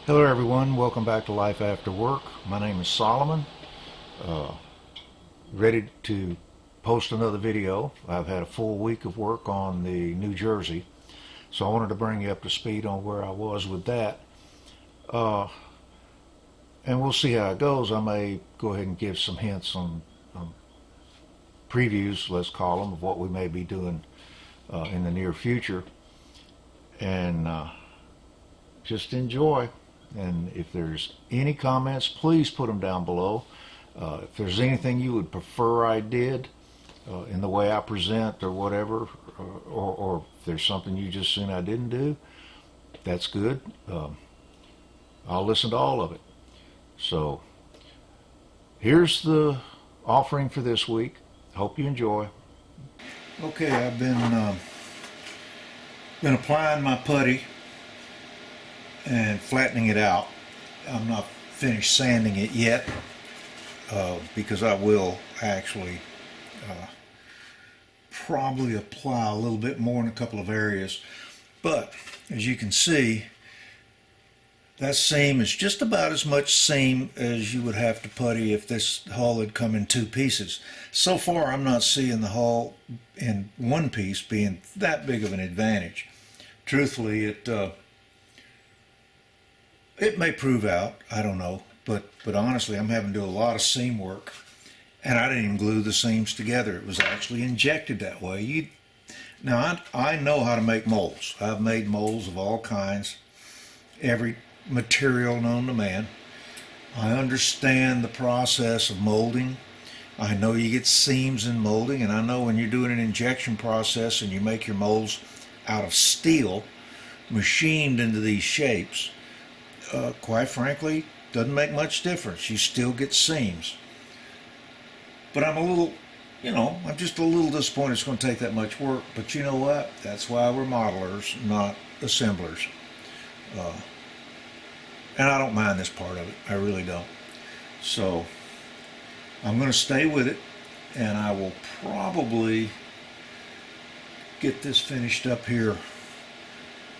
Hello everyone, welcome back to Life After Work. My name is Solomon. Ready to post another video. I've had a full week of work on the New Jersey, so I wanted to bring you up to speed on where I was with that. And we'll see how it goes. I may go ahead and give some hints on previews, let's call them, of what we may be doing in the near future. And just enjoy. And if there's any comments, please put them down below. If there's anything you would prefer I did in the way I present or whatever, or if there's something you just seen I didn't do, that's good. I'll listen to all of it. So here's the offering for this week. Hope you enjoy. Okay, I've been applying my putty and flattening it out. I'm not finished sanding it yet because I will actually probably apply a little bit more in a couple of areas. But as you can see, that seam is just about as much seam as you would have to putty if this hull had come in two pieces. So far I'm not seeing the hull in one piece being that big of an advantage. Truthfully, it may prove out, I don't know, but honestly I'm having to do a lot of seam work, and I didn't even glue the seams together. It was actually injected that way. Now I know how to make molds. I've made molds of all kinds, every material known to man. I understand the process of molding. I know you get seams in molding, and I know when you're doing an injection process and you make your molds out of steel machined into these shapes, quite frankly, doesn't make much difference. You still get seams. But I'm a little, I'm just a little disappointed it's going to take that much work. But you know what? That's why we're modelers, not assemblers. And I don't mind this part of it. I really don't. So I'm going to stay with it, and I will probably get this finished up here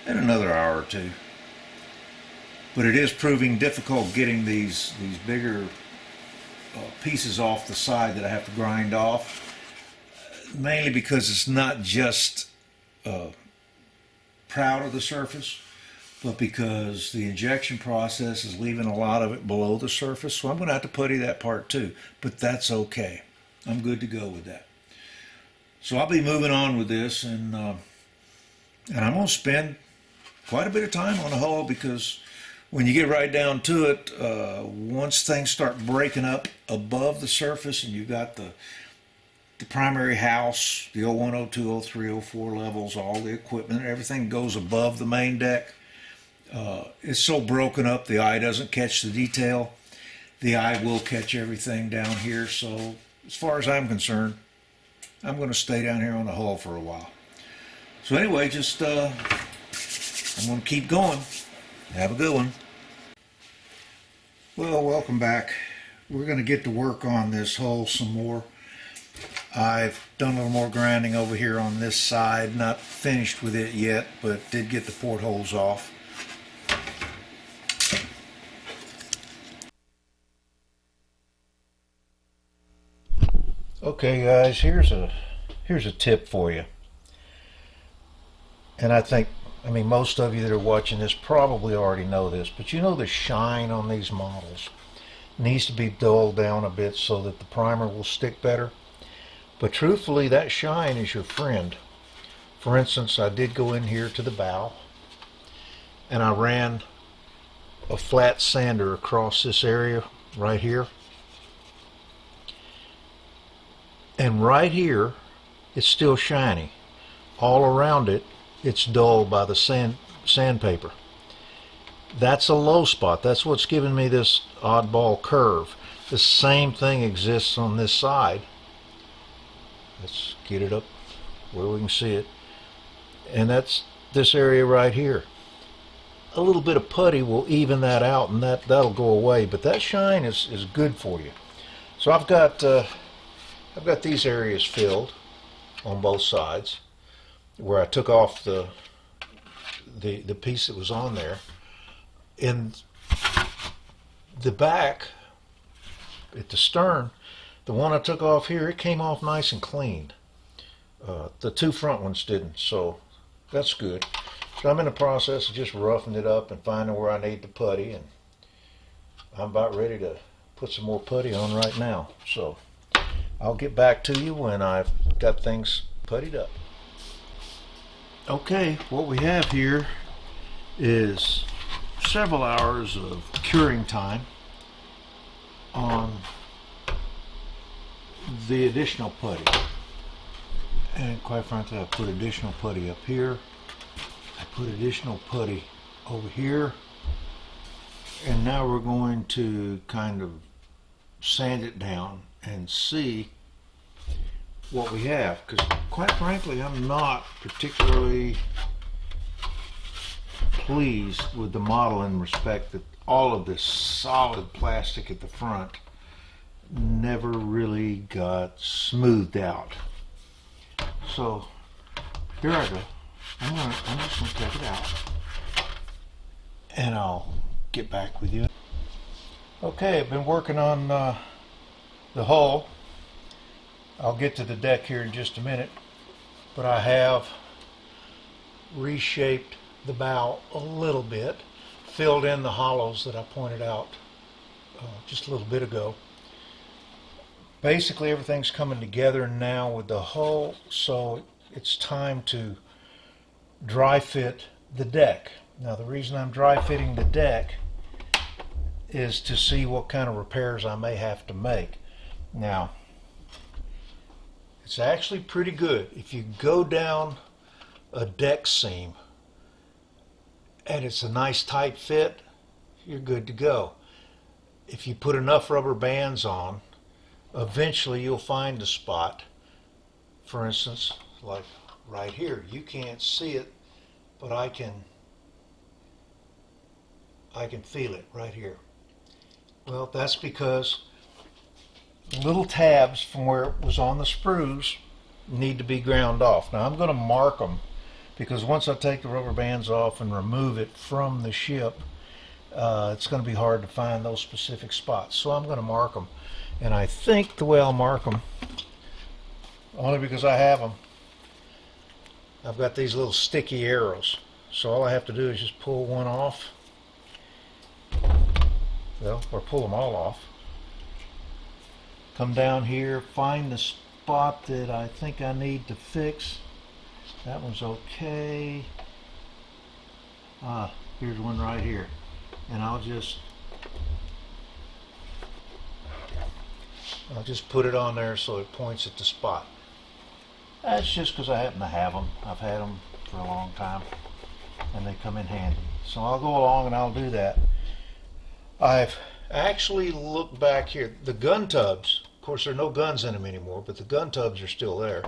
in another hour or two. But it is proving difficult getting these bigger pieces off the side that I have to grind off, mainly because it's not just proud of the surface, but because the injection process is leaving a lot of it below the surface. So I'm going to have to putty that part too, but that's okay. I'm good to go with that. So I'll be moving on with this, and I'm going to spend quite a bit of time on the hull, because when you get right down to it, once things start breaking up above the surface and you've got the primary house, the 01, 02, 03, 04 levels, all the equipment, everything goes above the main deck. It's so broken up the eye doesn't catch the detail. The eye will catch everything down here. So as far as I'm concerned, I'm going to stay down here on the hull for a while. So anyway, just I'm going to keep going. Have a good one. Well, welcome back. We're going to get to work on this hull some more. I've done a little more grinding over here on this side. Not finished with it yet, but did get the portholes off. Okay guys, here's a tip for you. And I mean, most of you that are watching this probably already know this, but you know the shine on these models needs to be dulled down a bit so that the primer will stick better. But truthfully, that shine is your friend. For instance, I did go in here to the bow, and I ran a flat sander across this area right here. And right here, it's still shiny. All around it, it's dulled by the sandpaper. That's a low spot. That's what's giving me this oddball curve. The same thing exists on this side. Let's get it up where we can see it. And that's this area right here. A little bit of putty will even that out, and that'll go away. But that shine is good for you. So I've got these areas filled on both sides, where I took off the piece that was on there. And the back at the stern, the one I took off here, it came off nice and clean. The two front ones didn't, so that's good. So I'm in the process of just roughing it up and finding where I need the putty, and I'm about ready to put some more putty on right now. So I'll get back to you when I've got things puttied up. Okay, what we have here is several hours of curing time on the additional putty. And quite frankly, I put additional putty up here. I put additional putty over here. And now we're going to kind of sand it down and see what we have. Because quite frankly, I'm not particularly pleased with the model in respect that all of this solid plastic at the front never really got smoothed out. So here I go. I'm just going to take it out and I'll get back with you. Okay, I've been working on the hull. I'll get to the deck here in just a minute, but I have reshaped the bow a little bit, filled in the hollows that I pointed out just a little bit ago. Basically everything's coming together now with the hull, so it's time to dry fit the deck. Now the reason I'm dry fitting the deck is to see what kind of repairs I may have to make. Now it's actually pretty good. If you go down a deck seam and it's a nice tight fit, you're good to go. If you put enough rubber bands on, eventually you'll find a spot. For instance, like right here. You can't see it, but I can feel it right here. Well, that's because the little tabs from where it was on the sprues need to be ground off. Now I'm going to mark them, because once I take the rubber bands off and remove it from the ship, it's going to be hard to find those specific spots. So I'm going to mark them. And I think the way I'll mark them, only because I have them, I've got these little sticky arrows. So all I have to do is just pull one off, well, or pull them all off. Come down here, find the spot that I think I need to fix. That one's okay. Here's one right here. And I'll just put it on there so it points at the spot. That's just because I happen to have them. I've had them for a long time and they come in handy. So I'll go along and I'll do that. I've actually looked back here. The gun tubs, of course there are no guns in them anymore, but the gun tubs are still there.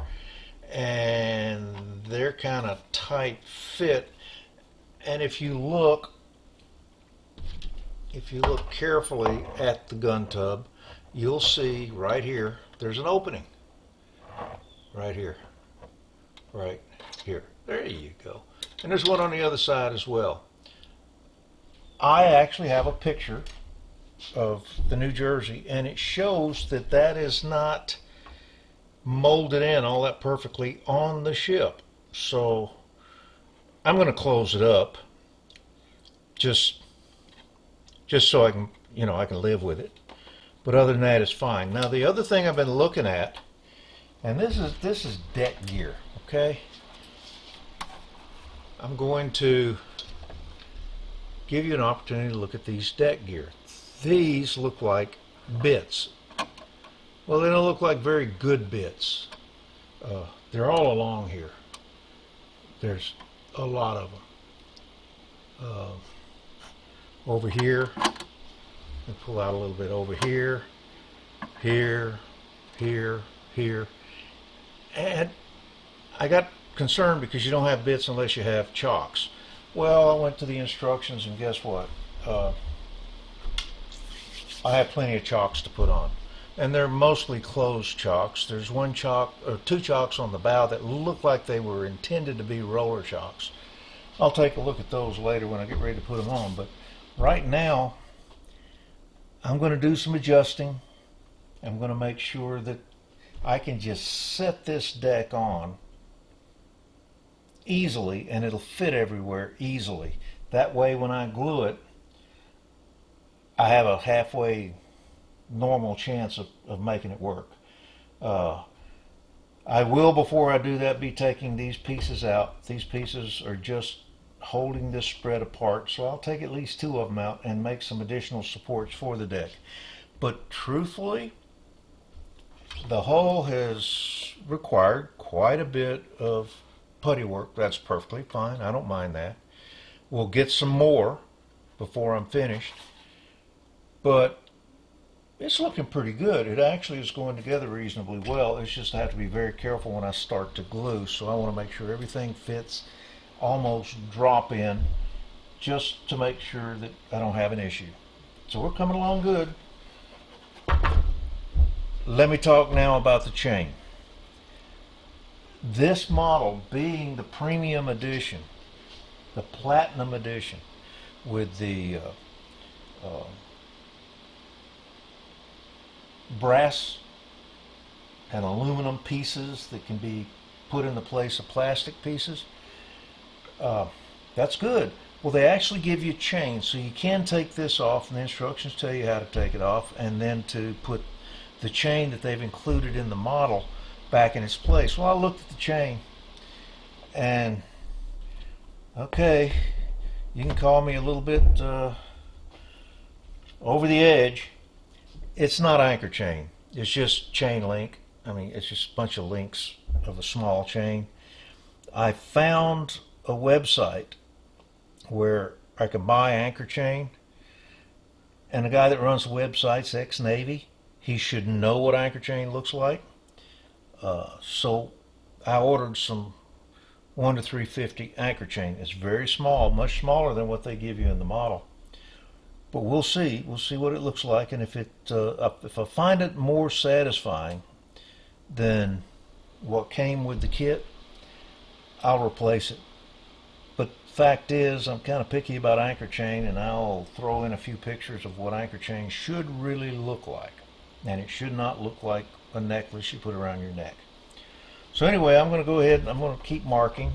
And they're kind of tight fit. And if you look carefully at the gun tub, you'll see right here, there's an opening. Right here. Right here. There you go. And there's one on the other side as well. I actually have a picture of the New Jersey, and it shows that that is not molded in all that perfectly on the ship. So I'm going to close it up just so I can, I can live with it. But other than that, it's fine. Now the other thing I've been looking at, and this is deck gear, okay? I'm going to give you an opportunity to look at these deck gear. These look like bits. Well, they don't look like very good bits. They're all along here. There's a lot of them. Over here, and pull out a little bit over here, here, here, here. And I got concerned because you don't have bits unless you have chocks. Well, I went to the instructions and guess what? I have plenty of chocks to put on. And they're mostly closed chocks. There's one chock, or two chocks on the bow that look like they were intended to be roller chocks. I'll take a look at those later when I get ready to put them on. But right now, I'm going to do some adjusting. I'm going to make sure that I can just set this deck on easily and it'll fit everywhere easily. That way when I glue it, I have a halfway normal chance of making it work. I will, before I do that, be taking these pieces out. These pieces are just holding this spread apart, so I'll take at least 2 of them out and make some additional supports for the deck. But truthfully, the hull has required quite a bit of putty work. That's perfectly fine. I don't mind that. We'll get some more before I'm finished, but it's looking pretty good. It actually is going together reasonably well. It's just I have to be very careful when I start to glue, so I want to make sure everything fits almost drop in, just to make sure that I don't have an issue. So we're coming along good. Let me talk now about the chain. This model, being the premium edition, the platinum edition, with the brass and aluminum pieces that can be put in the place of plastic pieces, that's good. Well, they actually give you chains, so you can take this off, and the instructions tell you how to take it off, and then to put the chain that they've included in the model back in its place. Well, I looked at the chain, and okay, you can call me a little bit over the edge. It's not anchor chain. It's just chain link. I mean, it's just a bunch of links of a small chain. I found a website where I could buy anchor chain, and the guy that runs the website's ex-Navy. He should know what anchor chain looks like. So I ordered some 1 to 350 anchor chain. It's very small, much smaller than what they give you in the model. But we'll see. We'll see what it looks like, and if I find it more satisfying than what came with the kit, I'll replace it. But fact is, I'm kind of picky about anchor chain, and I'll throw in a few pictures of what anchor chain should really look like. And it should not look like a necklace you put around your neck. So anyway, I'm going to go ahead and I'm going to keep marking.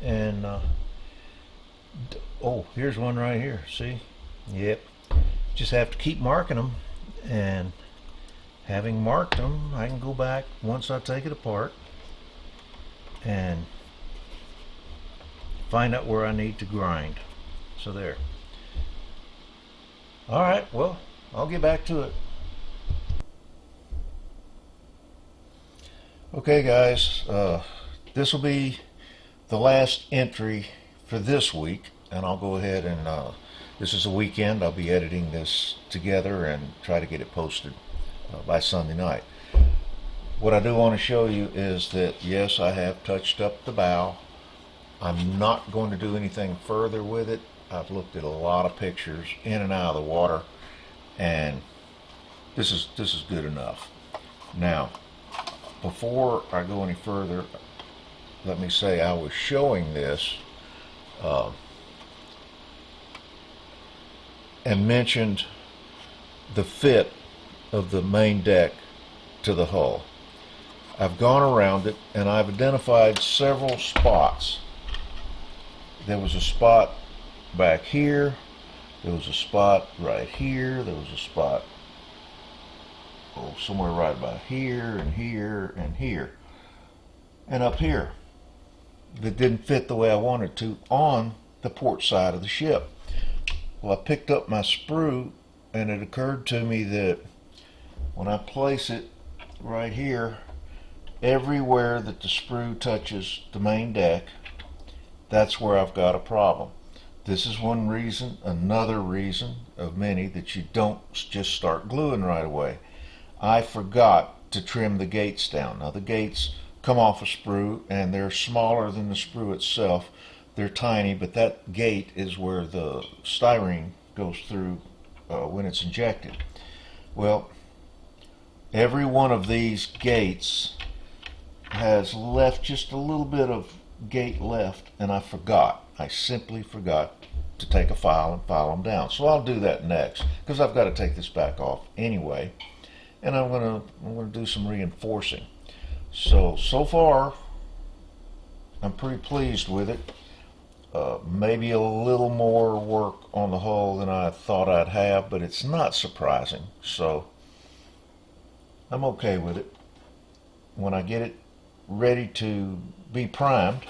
And oh, here's one right here. See? Yep. Just have to keep marking them, and having marked them, I can go back once I take it apart and find out where I need to grind. So there. Alright, well, I'll get back to it. Okay guys, this will be the last entry for this week, and I'll go ahead and this is a weekend. I'll be editing this together and try to get it posted by Sunday night. What I do want to show you is that yes, I have touched up the bow. I'm not going to do anything further with it. I've looked at a lot of pictures in and out of the water, and this is good enough. Now, before I go any further, let me say I was showing this and mentioned the fit of the main deck to the hull. I've gone around it and I've identified several spots. There was a spot back here, there was a spot right here, there was a spot somewhere right about here and here and here and up here that didn't fit the way I wanted to on the port side of the ship. Well, I picked up my sprue, and it occurred to me that when I place it right here, everywhere that the sprue touches the main deck, that's where I've got a problem. This is one reason, another reason of many, that you don't just start gluing right away. I forgot to trim the gates down. Now the gates come off a sprue, and they're smaller than the sprue itself. They're tiny, but that gate is where the styrene goes through when it's injected. Well, every one of these gates has left just a little bit of gate left, and I forgot. I simply forgot to take a file and file them down. So I'll do that next because I've got to take this back off anyway, and I'm gonna do some reinforcing. So far I'm pretty pleased with it. Maybe a little more work on the hull than I thought I'd have, but it's not surprising, so I'm okay with it. When I get it ready to be primed,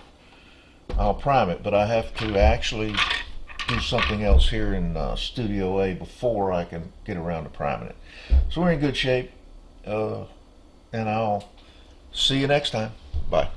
I'll prime it, but I have to actually do something else here in Studio A before I can get around to priming it. So we're in good shape, and I'll see you next time. Bye.